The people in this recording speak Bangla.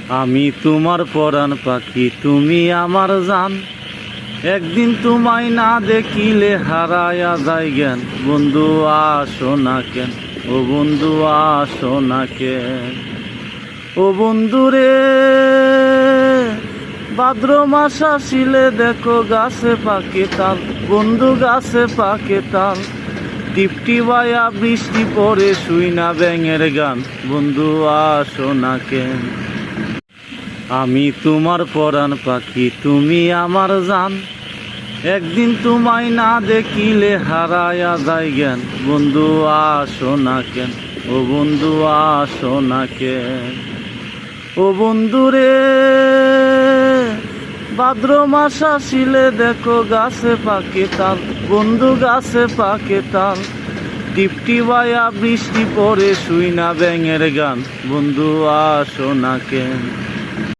আমি তোমার পরাণ পাখি, তুমি আমার জান। একদিন তোমায় না দেখিলে হারায়া যায় জ্ঞান। বন্ধু আসো না কেন, ও বন্ধু আসো না কেন। ও বন্ধু রে, ভাদ্র মাস আসিলে দেখো গাছে পাকে তাল। বন্ধু গাছে পাকে তাল, টিপটি বায়া বৃষ্টি পড়ে শুই না ব্যাঙের গান। বন্ধু আসো না কেন। আমি তোমার পরাণ পাখি, তুমি আমার জান। একদিন তোমায় না দেখিলে হারায়া যায় জ্ঞান। বন্ধু আসো না কেন, ও বন্ধু আসো না কেন। ও বন্ধু রে, ভাদ্র মাস আসিলে দেখো গাছে পাকে তাল। বন্ধু গাছে পাকে তাল, টিপটি বায়া বৃষ্টি পড়ে শুই না ব্যাঙের গান। বন্ধু আসো না কেন।